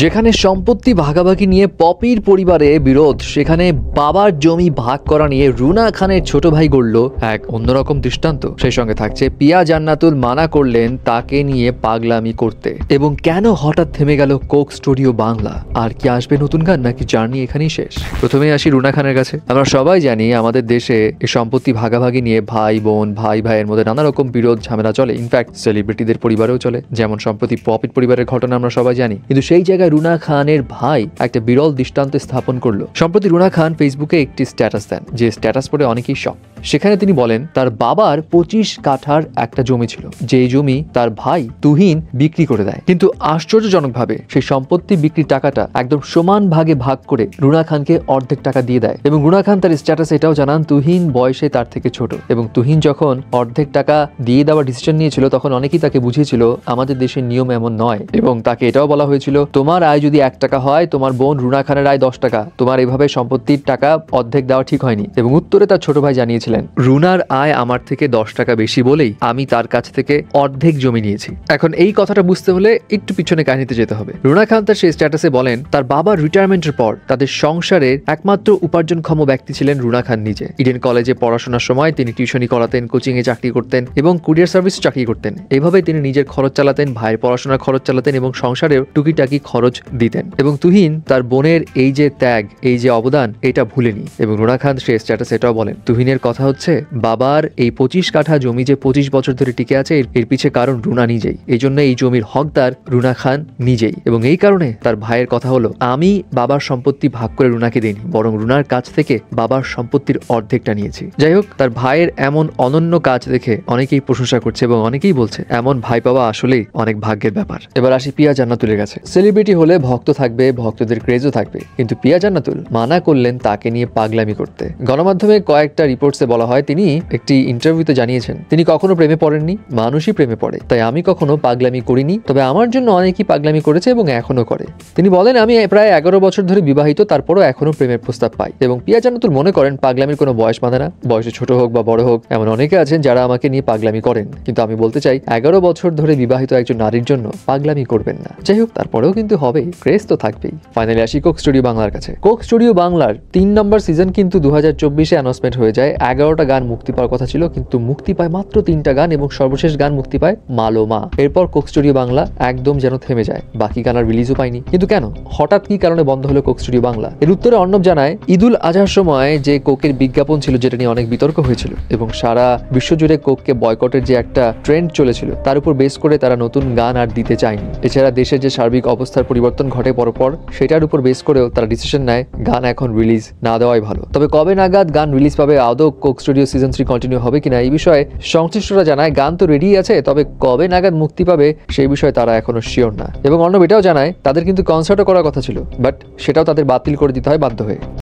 যেখানে সম্পত্তি ভাগাভাগি নিয়ে পপির পরিবারে বিরোধ, সেখানে বাবার জমি ভাগ করা নিয়ে রুনা খানের ছোট ভাই গড়ল এক অন্যরকম দৃষ্টান্ত। সেই সঙ্গে থাকছে পিয়া জান্নাতুল মানা করলেন তাকে নিয়ে পাগলামি করতে, এবং কেন হঠাৎ থেমে গেল কোক স্টুডিও বাংলা। আর কি আসবে নতুন গান, নাকি জার্নি এখানেই শেষ? প্রথমে আসি রুনা খানের কাছে। আমরা সবাই জানি আমাদের দেশে এই সম্পত্তি ভাগাভাগি নিয়ে ভাই বোন ভাই ভাইয়ের মধ্যে নানা রকম বিরোধ ঝামেলা চলে। ইনফ্যাক্ট সেলিব্রিটিদের পরিবারেও চলে, যেমন সম্প্রতি পপির পরিবারের ঘটনা আমরা সবাই জানি। কিন্তু সেই জায়গায় রুনা খানের ভাই একটা বিরল দৃষ্টান্ত স্থাপন করলো। সম্প্রতি রুনা খান ফেসবুকে একটি স্ট্যাটাস দেন, যে স্ট্যাটাস পড়ে অনেকেই শক। সেখানে তিনি বলেন তার বাবার 25 কাঠার একটা জমি ছিল, যেই জমি তার ভাই তুহিন বিক্রি করে দেয়। কিন্তু আশ্চর্যজনকভাবে সেই সম্পত্তি বিক্রির টাকাটা একদম সমান ভাগে ভাগ করে রুনা খানকে অর্ধেক টাকা দিয়ে দেয়। এবং রুনা খান তার স্ট্যাটাসে এটাও জানান তুহিন বয়সে তার থেকে ছোট, এবং তুহিন যখন অর্ধেক টাকা দিয়ে দেওয়ার ডিসিশন নিয়েছিল তখন অনেকেই তাকে বুঝিয়েছিল আমাদের দেশের নিয়ম এমন নয়। এবং তাকে এটাও বলা হয়েছিল তোমার আয় যদি 1 টাকা হয়, তোমার বোন রুনা খানের আয় 10 টাকা, তোমার এভাবে সম্পত্তির টাকা অর্ধেক দেওয়া ঠিক হয়নি। এবং উত্তরে তার ছোট ভাই জানিয়েছিলেন রুনার আয় আমার থেকে 10 টাকা বেশি বলেই আমি তার কাছ থেকে অর্ধেক জমি নিয়েছি। এখন এই কথাটা বুঝতে হলে একটু পিছনে কাহিনীতে যেতে হবে। রুনা খান তার সেই স্ট্যাটাসে বলেন তার বাবার রিটায়ারমেন্টের পর তাদের সংসারের একমাত্র উপার্জনক্ষম ব্যক্তি ছিলেন রুনা খান নিজে। ইডেন কলেজে পড়াশোনার সময় তিনি টিউশনি করাতেন, কোচিং এ চাকরি করতেন এবং কুরিয়ার সার্ভিস চাকরি করতেন। এইভাবে তিনি নিজের খরচ চালাতেন, ভাইয়ের পড়াশোনার খরচ চালাতেন এবং সংসারেও টুকিটাকি খরচ দিতেন। এবং তুহিন তার বোনের এই যে ত্যাগ, এই যে অবদান, এটা ভুলেনি। এবং রুনা খান সেই স্ট্যাটাসে এটাও বলেন তুহিনের কথা হচ্ছে বাবার এই 25 কাঠা জমি যে 25 বছর ধরে টিকে আছে, এর পিছে কারণ রুনা নিজেই। এই জন্য এই জমির হকদার রুনা খান নিজেই। এবং এই কারণে তার ভাইয়ের কথা হলো আমি বাবার সম্পত্তি ভাগ করে রুনাকে দিইনি, বরং রুনার কাছ থেকে বাবার সম্পত্তির অর্ধেকটা নিয়েছি। যাই হোক, তার ভাইয়ের এমন অনন্য কাজ দেখে অনেকেই প্রশংসা করছে এবং অনেকেই বলছে এমন ভাই পাওয়া আসলেই অনেক ভাগ্যের ব্যাপার। এবার আসি পিয়া জান্নাতুলের কাছে। সেলিব্রিটি হলে ভক্ত থাকবে, ভক্তদের ক্রেজও থাকবে, কিন্তু পিয়া জান্নাতুল মানা করলেন তাকে নিয়ে পাগলামি করতে। গণমাধ্যমে কয়েকটা রিপোর্টসে বলা হয় তিনি একটি ইন্টারভিউতে জানিয়েছেন তিনি কখনো প্রেমে পড়েননি, মানুষই প্রেমে পড়ে, তাই আমি কখনো পাগলামি করিনি, তবে আমার জন্য অনেকেই পাগলামি করেছে এবং এখনো করে। তিনি বলেন আমি প্রায় 11 বছর ধরে বিবাহিত, তারপরও এখনো প্রেমের প্রস্তাব পাই। এবং পিয়া জান্নাতুল মনে করেন পাগলামির কোনো বয়স বাঁধে না, বয়সে ছোট হোক বা বড় হোক, এমন অনেকে আছেন যারা আমাকে নিয়ে পাগলামি করেন। কিন্তু আমি বলতে চাই 11 বছর ধরে বিবাহিত একজন নারীর জন্য পাগলামি করবেন না। যাই হোক, তারপরেও কিন্তু হবে, ক্রেজ তো থাকবেই। ফাইনালি আসি কোক স্টুডিও বাংলার কাছে। কোক স্টুডিও বাংলার 3 নম্বর সিজন কিন্তু 2024-এ অ্যানাউন্সমেন্ট হয়ে যায়। 11টা গান মুক্তি পাওয়ার কথা ছিল, কিন্তু মুক্তি পায় মাত্র 3টা গান, এবং সর্বশেষ গান মুক্তি পায় মালো মা। এরপর কোক স্টুডিও বাংলা একদম যেন থেমে যায়, বাকি গান আর রিলিজও পায়নি। কিন্তু কেন, হঠাৎ কি কারণে বন্ধ হলো কোক স্টুডিও বাংলা? এর উত্তরে অর্ণব জানায় ঈদুল আজহার সময় যে কোকের বিজ্ঞাপন ছিল, যেটা নিয়ে অনেক বিতর্ক হয়েছিল এবং সারা বিশ্বজুড়ে কোককে বয়কটের যে একটা ট্রেন্ড চলেছিল, তার উপর বেস করে তারা নতুন গান আর দিতে চায়নি। এছাড়া দেশের যে সার্বিক অবস্থার পরিবর্তন ঘটে পরপর, সেটার উপর বেস করেও তারা ডিসিশন নেয় গান এখন রিলিজ না দেওয়াই ভালো। তবে কবে নাগাদ গান রিলিজ পাবে, আদৌ কোক স্টুডিও সিজন 3 কন্টিনিউ হবে কিনা, এই বিষয়ে সংশ্লিষ্টরা জানায় গান তো রেডি আছে, তবে কবে নাগাদ মুক্তি পাবে সেই বিষয়ে তারা এখনো শিওর না। এবং অর্ণব এটাও জানায় তাদের কিন্তু কনসার্টও করার কথা ছিল, বাট সেটাও তাদের বাতিল করে দিতে হয় বাধ্য হয়ে।